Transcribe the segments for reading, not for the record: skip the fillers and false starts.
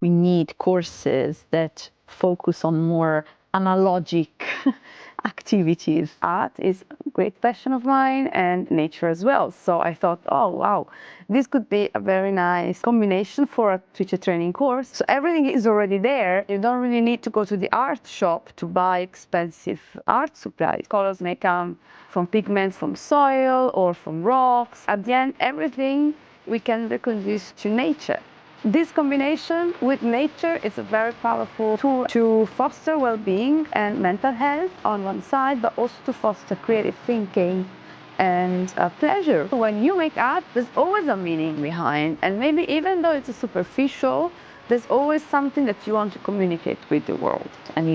we need courses that focus on more analogic activities. Art is a great passion of mine and nature as well. So I thought, oh wow, this could be a very nice combination for a teacher training course. So everything is already there. You don't really need to go to the art shop to buy expensive art supplies. Colors may come from pigments from soil or from rocks. At the end, everything we can reconduce to nature. This combination with nature is a very powerful tool to foster well-being and mental health on one side, but also to foster creative thinking and pleasure. When you make art, there's always a meaning behind, and maybe even though it's a superficial, there's always something that you want to communicate with the world. And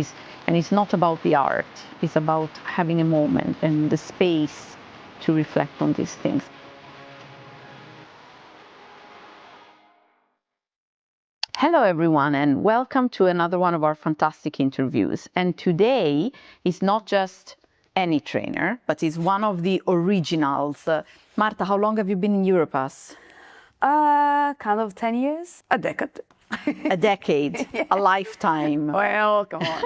it's not about the art, it's about having a moment and the space to reflect on these things. Hello everyone, and welcome to another one of our fantastic interviews. And today is not just any trainer, but is one of the originals. Marta, how long have you been in Europass? Kind of 10 years, a decade. A decade, yeah. A lifetime. Well, come on.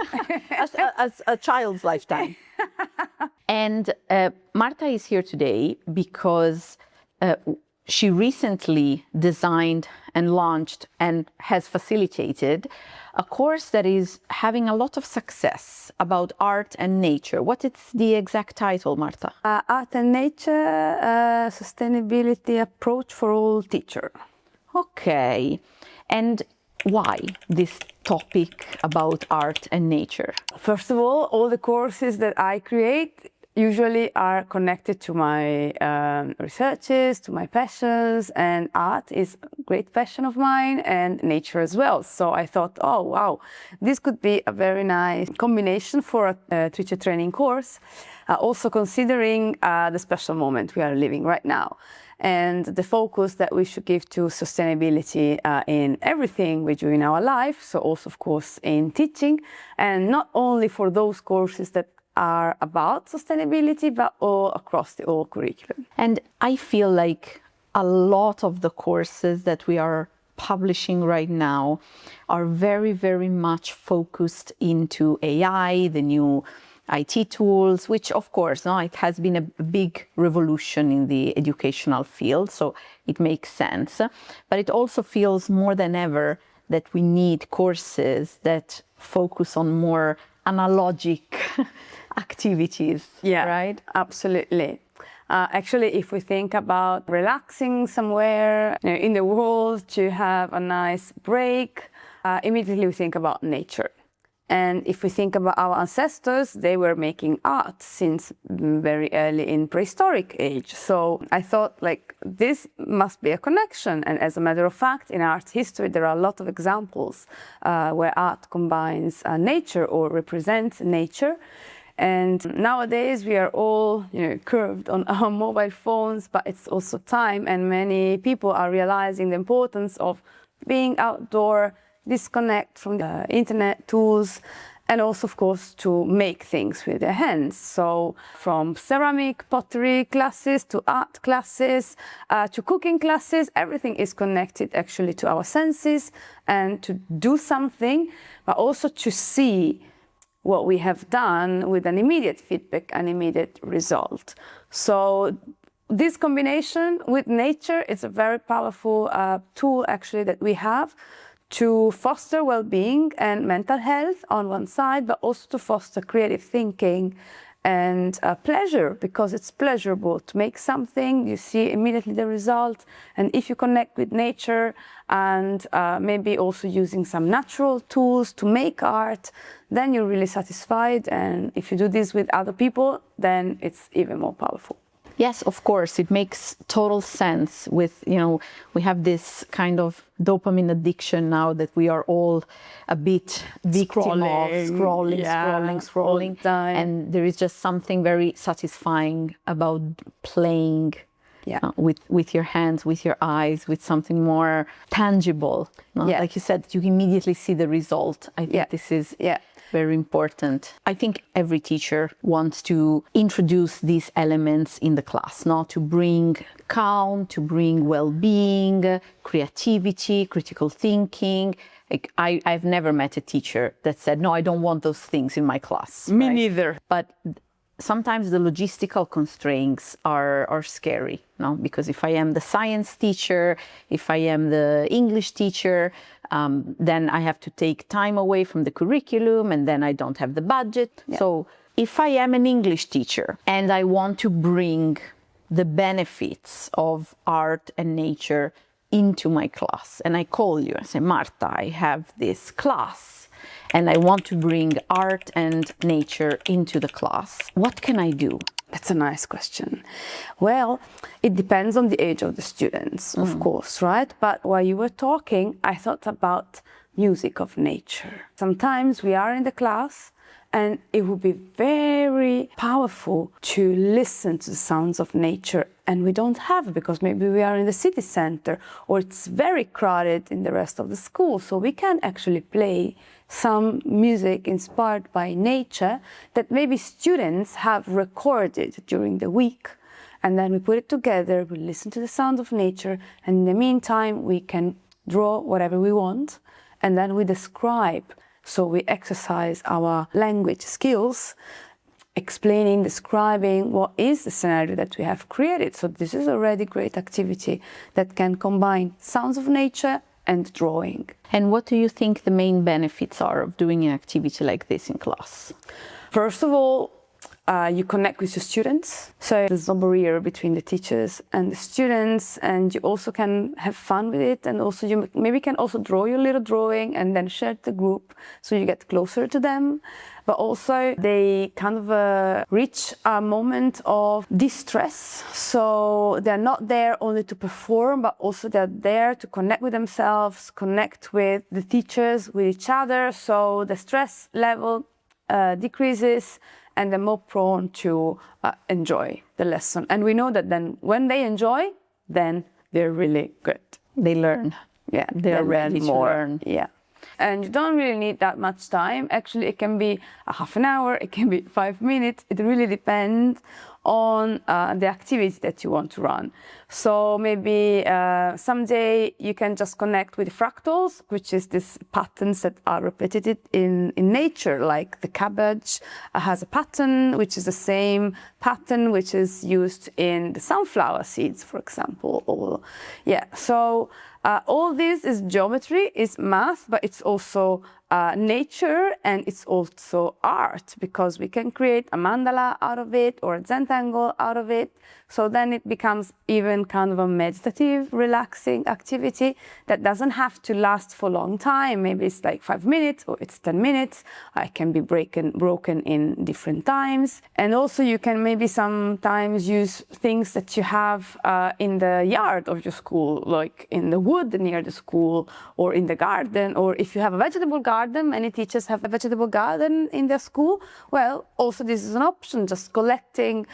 as a child's lifetime. And Marta is here today because she recently designed and launched and has facilitated a course that is having a lot of success about art and nature. What is the exact title, Marta? Art and Nature, Sustainability Approach for All Teacher. Okay. And why this topic about art and nature? First of all the courses that I create usually are connected to my researches, to my passions, and art is a great passion of mine and nature as well. So I thought, oh wow, this could be a very nice combination for a teacher training course, also considering the special moment we are living right now and the focus that we should give to sustainability in everything we do in our life, so also of course in teaching, and not only for those courses that are about sustainability, but all across the whole curriculum. And I feel like a lot of the courses that we are publishing right now are very, very much focused into AI, the new IT tools, which of course, no, it has been a big revolution in the educational field, so it makes sense. But it also feels more than ever that we need courses that focus on more analogic activities, yeah, right? Absolutely. Actually, if we think about relaxing somewhere in the world to have a nice break, immediately we think about nature. And if we think about our ancestors, they were making art since very early in prehistoric age. So I thought like this must be a connection. And as a matter of fact, in art history, there are a lot of examples where art combines nature or represents nature. And nowadays we are all, curved on our mobile phones, but it's also time, and many people are realizing the importance of being outdoor, disconnect from the internet tools, and also, of course, to make things with their hands. So from ceramic, pottery classes to art classes, to cooking classes, everything is connected actually to our senses and to do something, but also to see what we have done with an immediate feedback, an immediate result. So this combination with nature is a very powerful tool actually that we have to foster well-being and mental health on one side, but also to foster creative thinking and pleasure, because it's pleasurable to make something, you see immediately the result. And if you connect with nature and maybe also using some natural tools to make art, then you're really satisfied. And if you do this with other people, then it's even more powerful. Yes, of course, it makes total sense with, we have this kind of dopamine addiction now that we are all a bit victim scrolling. And there is just something very satisfying about playing with your hands, with your eyes, with something more tangible. No? Like you said, you immediately see the result. I think this is... Yeah. Very important. I think every teacher wants to introduce these elements in the class, not to bring calm, to bring well-being, creativity, critical thinking. Like I've never met a teacher that said, no, I don't want those things in my class. Me neither. But sometimes the logistical constraints are scary, no? Because if I am the science teacher, if I am the English teacher, then I have to take time away from the curriculum, and then I don't have the budget. Yeah. So if I am an English teacher and I want to bring the benefits of art and nature into my class, and I call you and say, Marta, I have this class and I want to bring art and nature into the class, what can I do? That's a nice question. Well, it depends on the age of the students, of course, right? But while you were talking, I thought about music of nature. Sometimes we are in the class and it would be very powerful to listen to the sounds of nature, and we don't have, because maybe we are in the city center or it's very crowded in the rest of the school. So we can actually play some music inspired by nature that maybe students have recorded during the week, and then we put it together, we listen to the sound of nature, and in the meantime we can draw whatever we want, and then we describe. So we exercise our language skills, explaining, describing what is the scenario that we have created. So this is already great activity that can combine sounds of nature and drawing. And what do you think the main benefits are of doing an activity like this in class? First of all, you connect with your students. So there's no barrier between the teachers and the students, and you also can have fun with it. And also you maybe can also draw your little drawing and then share it to the group, so you get closer to them. But also they kind of reach a moment of distress. So they're not there only to perform, but also they're there to connect with themselves, connect with the teachers, with each other. So the stress level decreases, and they're more prone to enjoy the lesson. And we know that then when they enjoy, then they're really good. They learn. Yeah, they're ready to learn. Yeah. And you don't really need that much time. Actually, it can be a half an hour, it can be 5 minutes. It really depends on the activity that you want to run. So maybe someday you can just connect with fractals, which is these patterns that are repeated in nature, like the cabbage has a pattern, which is the same pattern which is used in the sunflower seeds, for example. Or, yeah, so all this is geometry, is math, but it's also nature, and it's also art, because we can create a mandala out of it or a zentangle out of it. So then it becomes even kind of a meditative, relaxing activity that doesn't have to last for a long time. Maybe it's like 5 minutes or it's 10 minutes. It can be broken in different times. And also you can maybe sometimes use things that you have in the yard of your school, like in the wood near the school or in the garden, or if you have a vegetable garden. Many teachers have a vegetable garden in their school. Well, also this is an option, just collecting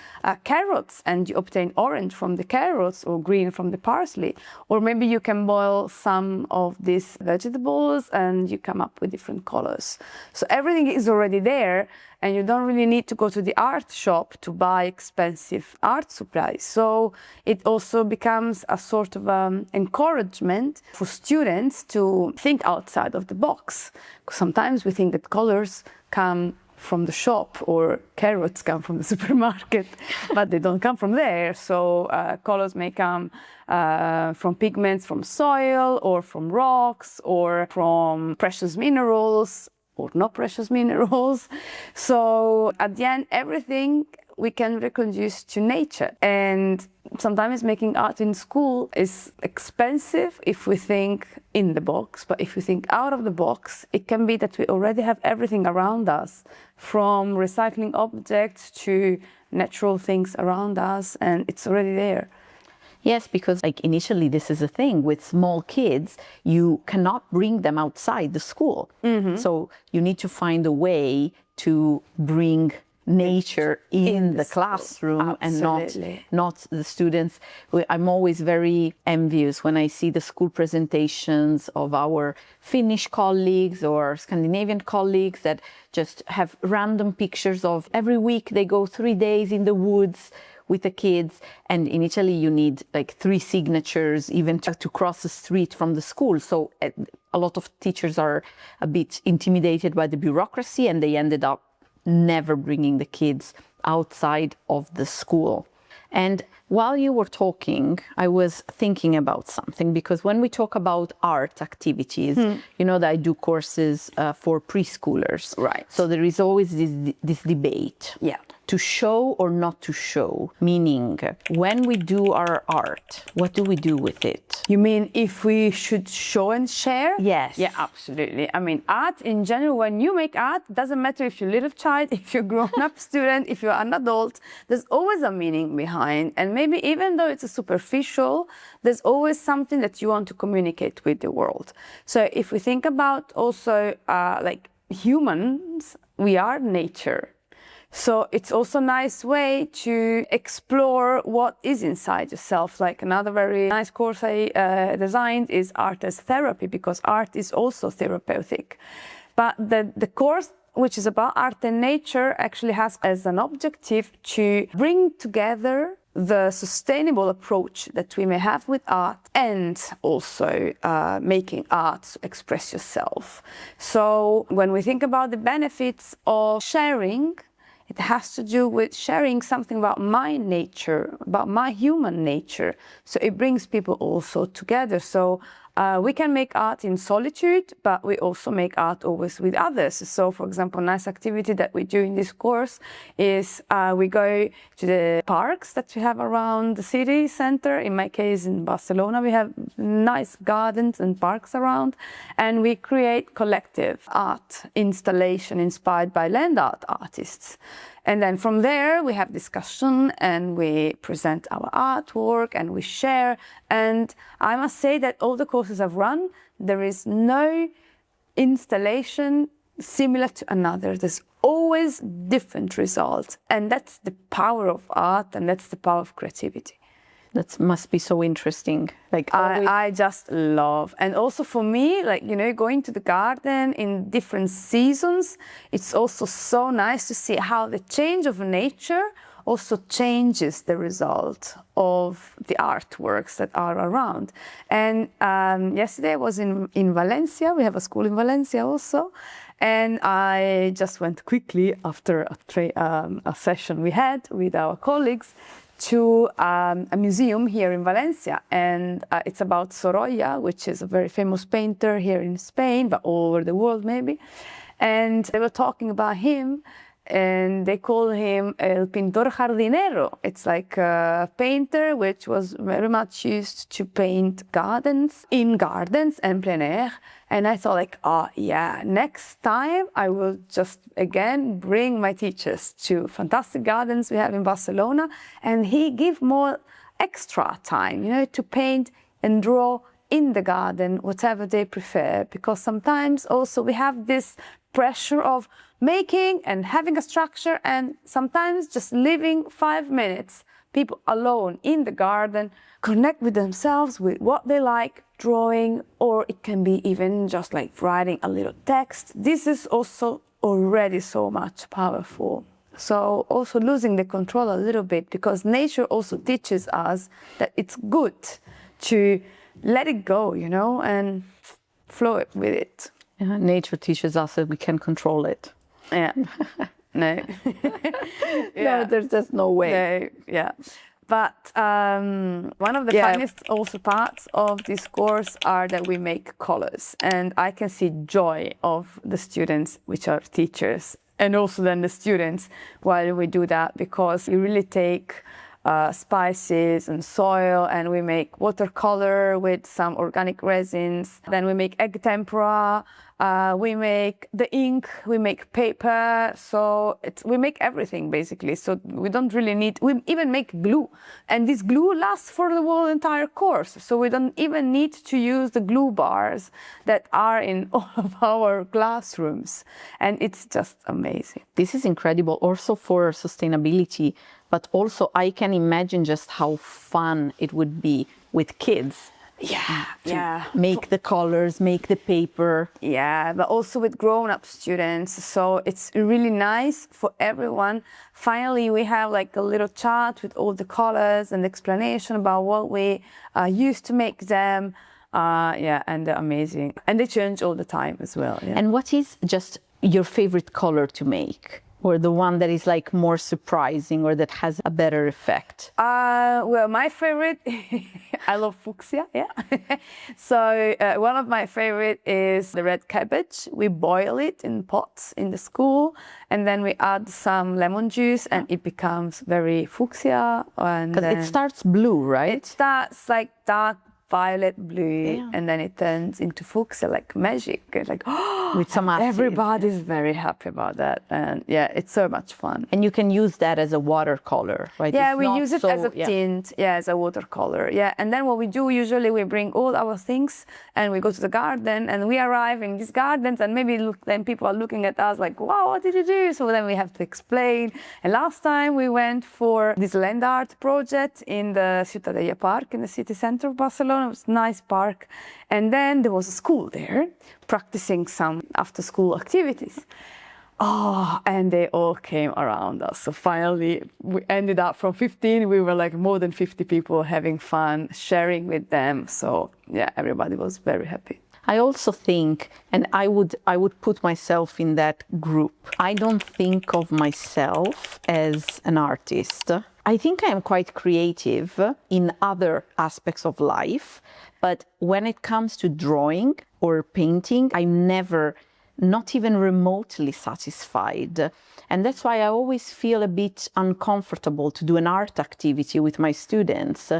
carrots, and you obtain orange from the carrots or green from the parsley. Or maybe you can boil some of these vegetables and you come up with different colors. So everything is already there, and you don't really need to go to the art shop to buy expensive art supplies. So it also becomes a sort of encouragement for students to think outside of the box. Sometimes we think that colors come from the shop or carrots come from the supermarket, but they don't come from there. So colors may come from pigments from soil or from rocks or from precious minerals or not precious minerals. So at the end, everything we can reconduce to nature. And sometimes making art in school is expensive if we think in the box, but if we think out of the box, it can be that we already have everything around us, from recycling objects to natural things around us, and it's already there. Yes, because like initially this is a thing with small kids, you cannot bring them outside the school. So you need to find a way to bring nature in the school. classroom and Absolutely. not the students. I'm always very envious when I see the school presentations of our Finnish colleagues or Scandinavian colleagues that just have random pictures of every week they go 3 days in the woods with the kids. And in Italy, you need like 3 signatures even to cross the street from the school. So a lot of teachers are a bit intimidated by the bureaucracy, and they ended up never bringing the kids outside of the school. And while you were talking, I was thinking about something, because when we talk about art activities, you know that I do courses for preschoolers. Right. So there is always this debate. Yeah. To show or not to show, meaning when we do our art, what do we do with it? You mean if we should show and share? Yes. Yeah, absolutely. I mean, art in general, when you make art, doesn't matter if you're a little child, if you're a grown-up student, if you're an adult, there's always a meaning behind. And maybe even though it's a superficial, there's always something that you want to communicate with the world. So if we think about also like humans, we are nature. So it's also a nice way to explore what is inside yourself. Like another very nice course I designed is art as therapy, because art is also therapeutic. But the course, which is about art and nature, actually has as an objective to bring together the sustainable approach that we may have with art, and also making art to express yourself. So when we think about the benefits of sharing, it has to do with sharing something about my nature, about my human nature. So it brings people also together. So we can make art in solitude, but we also make art always with others. So for example, a nice activity that we do in this course is we go to the parks that we have around the city center. In my case, in Barcelona, we have nice gardens and parks around, and we create collective art installation inspired by land art artists. And then from there, we have discussion and we present our artwork and we share. And I must say that all the courses I've run, there is no installation similar to another. There's always different results. And that's the power of art, and that's the power of creativity. That must be so interesting. Like I just love, and also for me, like, you know, going to the garden in different seasons, it's also so nice to see how the change of nature also changes the result of the artworks that are around. And yesterday I was in Valencia. We have a school in Valencia also. And I just went quickly after a session we had with our colleagues to a museum here in Valencia, and it's about Sorolla, which is a very famous painter here in Spain, but all over the world maybe. And they were talking about him, and they call him El Pintor Jardinero. It's like a painter which was very much used to paint gardens, in gardens and plein air. And I thought like, oh yeah, next time I will just again bring my teachers to fantastic gardens we have in Barcelona, and he give more extra time, you know, to paint and draw in the garden, whatever they prefer. Because sometimes also we have this pressure of making and having a structure, and sometimes just living 5 minutes, people alone in the garden, connect with themselves, with what they like, drawing, or it can be even just like writing a little text. This is also already so much powerful. So also losing the control a little bit, because nature also teaches us that it's good to let it go, you know, and flow it with it. Yeah, nature teaches us that we can control it. Yeah. No. Yeah. No, there's just no way. No. Yeah. But one of the funniest also parts of this course are that we make colors, and I can see joy of the students, which are teachers, and also then the students while we do that, because you really take spices and soil, and we make watercolor with some organic resins. Then we make egg tempera. We make the ink, we make paper, so we make everything basically. So we don't really need, we even make glue. And this glue lasts for the whole entire course. So we don't even need to use the glue bars that are in all of our classrooms. And it's just amazing. This is incredible also for sustainability, but also I can imagine just how fun it would be with kids. Yeah. Make the colors, make the paper. Yeah, but also with grown-up students. So it's really nice for everyone. Finally, we have like a little chart with all the colors and explanation about what we used to make them. And they're amazing. And they change all the time as well. Yeah. And what is just your favorite color to make? Or the one that is like more surprising or that has a better effect? Well, my favorite, I love fuchsia, yeah. So one of my favorite is the red cabbage. We boil it in pots in the school, and then we add some lemon juice, and it becomes very fuchsia. Because it starts blue, right? It starts like dark violet blue, and then it turns into fuchsia like magic. It's like, with some acid. Everybody's very happy about that, and yeah, it's so much fun. And you can use that as a watercolor, right? Yeah, it's we use it as a tint, as a watercolor. Yeah, and then what we do usually, we bring all our things and we go to the garden, and we arrive in these gardens, and then people are looking at us like, wow, what did you do? So then we have to explain. And last time we went for this land art project in the Ciutadella Park in the city center of Barcelona. It was a nice park. And then there was a school there practicing some after-school activities. And they all came around us. So finally, we ended up from 15, we were like more than 50 people having fun, sharing with them. So yeah, everybody was very happy. I also think, and I would put myself in that group. I don't think of myself as an artist. I think I am quite creative in other aspects of life, but when it comes to drawing or painting, I'm never, not even remotely satisfied. And that's why I always feel a bit uncomfortable to do an art activity with my students,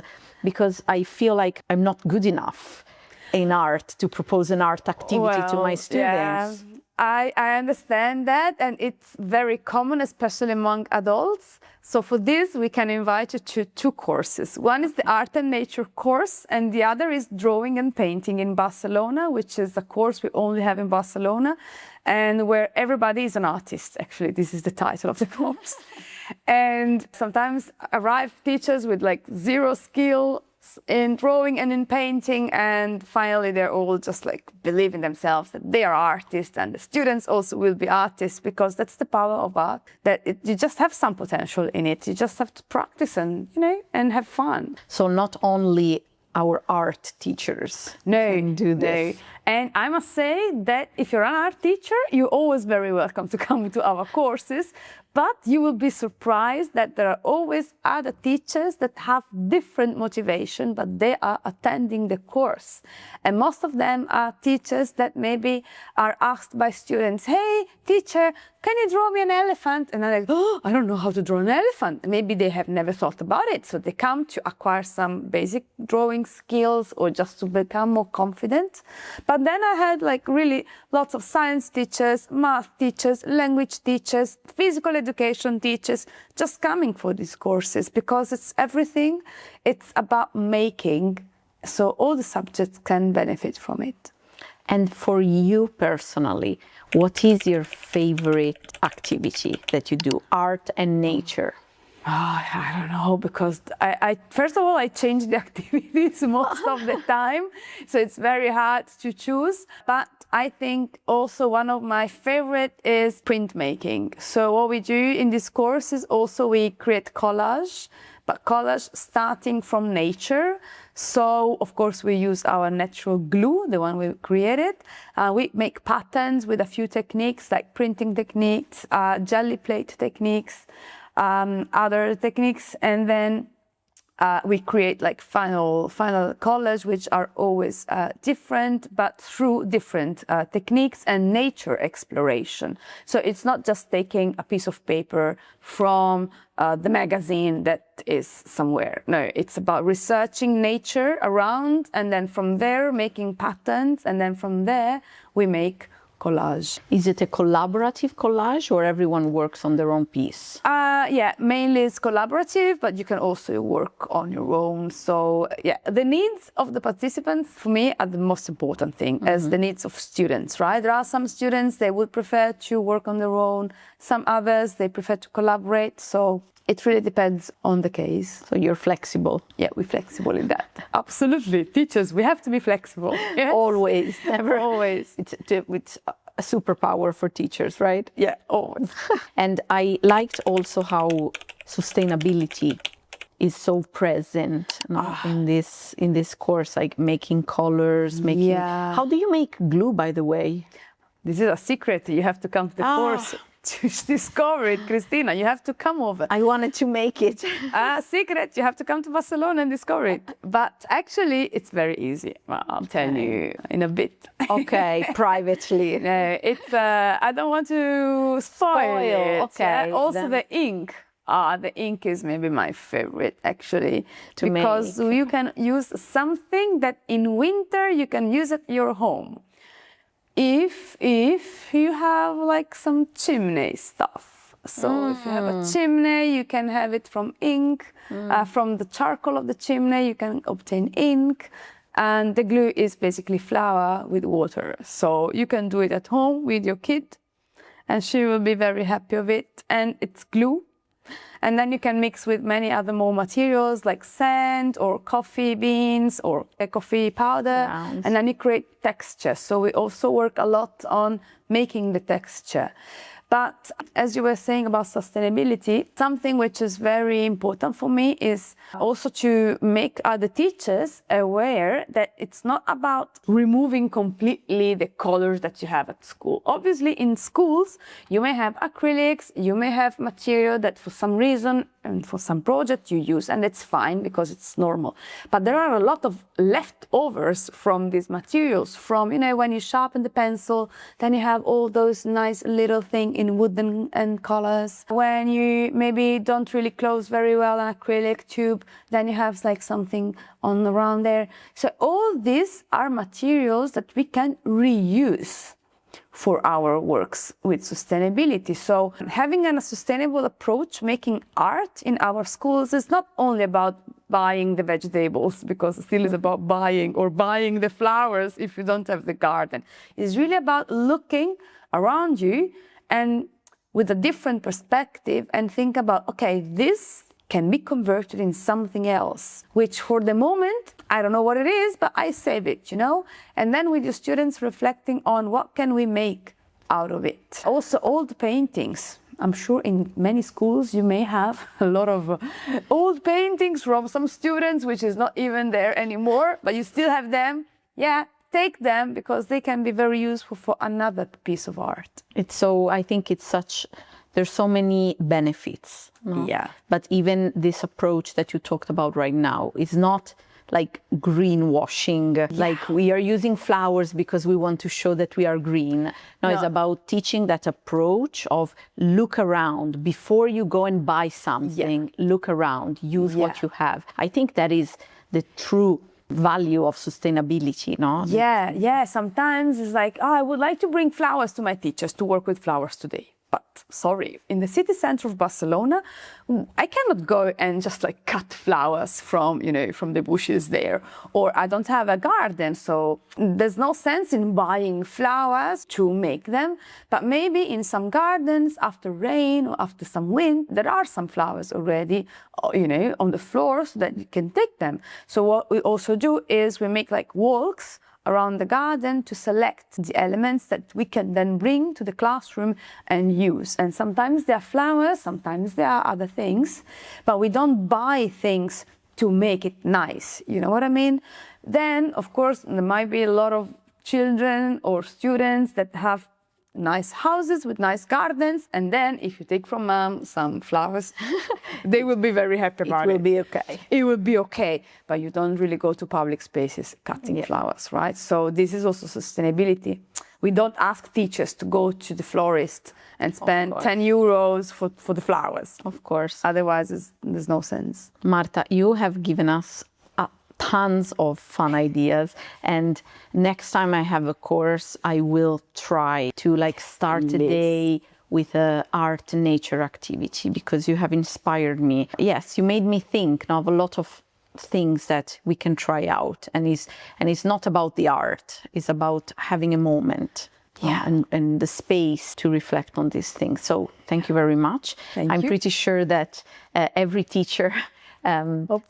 because I feel like I'm not good enough in art to propose an art activity to my students. Yeah. I understand that, and it's very common, especially among adults. So for this, we can invite you to 2 courses. One is the Art and Nature course, and the other is Drawing and Painting in Barcelona, which is a course we only have in Barcelona, and where everybody is an artist. Actually, this is the title of the course. And sometimes arrive teachers with like 0 skill in drawing and in painting, and finally they're all just like believe in themselves that they are artists, and the students also will be artists, because that's the power of art, that you just have some potential in it. You just have to practice and and have fun. So not only our art teachers can do this. No. And I must say that if you're an art teacher, you're always very welcome to come to our courses, but you will be surprised that there are always other teachers that have different motivation, but they are attending the course. And most of them are teachers that maybe are asked by students, hey, teacher, can you draw me an elephant? And I'm like, oh, I don't know how to draw an elephant. Maybe they have never thought about it. So they come to acquire some basic drawing skills or just to become more confident. But then I had like really lots of science teachers, math teachers, language teachers, physical education teachers just coming for these courses, because it's everything. It's about making, so all the subjects can benefit from it. And for you personally, what is your favorite activity that you do, art and nature? I don't know, because I first of all, I change the activities most of the time, so it's very hard to choose. But I think also one of my favorite is printmaking. So what we do in this course is also we create collage, but collage starting from nature. So, of course, we use our natural glue, the one we created. We make patterns with a few techniques like printing techniques, jelly plate techniques, other techniques, and then we create like final collage, which are always different, but through different techniques and nature exploration. So it's not just taking a piece of paper from the magazine that is somewhere. No, it's about researching nature around, and then from there making patterns, and then from there we make collage. Is it a collaborative collage, or everyone works on their own piece? Yeah, mainly it's collaborative, but you can also work on your own. So yeah, the needs of the participants for me are the most important thing, as the needs of students, right? There are some students, they would prefer to work on their own. Some others, they prefer to collaborate. So it really depends on the case. So you're flexible. Yeah, we're flexible in that. Absolutely. Teachers, we have to be flexible. Yes? Always, never. Always. It's a superpower for teachers, right? Yeah, always. And I liked also how sustainability is so present in this course, like making colors, making. Yeah. How do you make glue, by the way? This is a secret. You have to come to the course to discover it, Christina. You have to come over. I wanted to make it. Secret. You have to come to Barcelona and discover it. But actually, it's very easy. Well, I'll tell you in a bit. Okay, privately. No, it's. I don't want to spoil it. Okay. Also, then. the ink. The ink is maybe my favorite, actually, To because make. you can use something that in winter you can use at your home. If you have like some chimney stuff. So if you have a chimney, you can have it from ink. From the charcoal of the chimney, you can obtain ink. And the glue is basically flour with water. So you can do it at home with your kid, and she will be very happy of it. And it's glue. And then you can mix with many other more materials like sand or coffee beans or a coffee powder. Grounds. And then you create texture. So we also work a lot on making the texture. But as you were saying about sustainability, something which is very important for me is also to make other teachers aware that it's not about removing completely the colors that you have at school. Obviously, in schools, you may have acrylics, you may have material that for some reason and for some project you use, and it's fine because it's normal. But there are a lot of leftovers from these materials, from, when you sharpen the pencil, then you have all those nice little things in wooden and colors. When you maybe don't really close very well an acrylic tube, then you have like something on around there. So all these are materials that we can reuse for our works with sustainability. So having a sustainable approach, making art in our schools is not only about buying the vegetables, because it still is about buying the flowers if you don't have the garden. It's really about looking around you and with a different perspective and think about, okay, this can be converted in something else, which for the moment, I don't know what it is, but I save it, And then with your students reflecting on what can we make out of it. Also, old paintings. I'm sure in many schools you may have a lot of old paintings from some students, which is not even there anymore, but you still have them. Yeah, take them because they can be very useful for another piece of art. I think there's so many benefits. No? Yeah. But even this approach that you talked about right now is not like greenwashing, like we are using flowers because we want to show that we are green. No, it's about teaching that approach of look around before you go and buy something, look around, use what you have. I think that is the true value of sustainability, no? Yeah. Sometimes it's like, I would like to bring flowers to my teachers to work with flowers today. But sorry, in the city center of Barcelona, I cannot go and just like cut flowers from the bushes there. Or I don't have a garden, so there's no sense in buying flowers to make them. But maybe in some gardens, after rain or after some wind, there are some flowers already, on the floor so that you can take them. So what we also do is we make like walks around the garden to select the elements that we can then bring to the classroom and use. And sometimes they are flowers, sometimes there are other things, but we don't buy things to make it nice. You know what I mean? Then, of course, there might be a lot of children or students that have nice houses with nice gardens, and then if you take from mom some flowers, they will be very happy about it. It will be okay. It will be okay, but you don't really go to public spaces cutting flowers, right? So this is also sustainability. We don't ask teachers to go to the florist and spend 10 euros for the flowers. Of course. Otherwise, there's no sense. Marta, you have given us tons of fun ideas, and next time I have a course, I will try to start a day with a art and nature activity, because you have inspired me. Yes, you made me think of a lot of things that we can try out, and it's not about the art, it's about having a moment and the space to reflect on these things. So thank you very much. I'm pretty sure that every teacher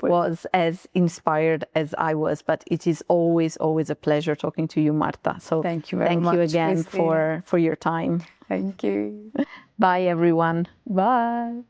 was as inspired as I was, but it is always a pleasure talking to you, Marta. So thank you very much. Thank you again for your time. Thank you. Bye, everyone. Bye.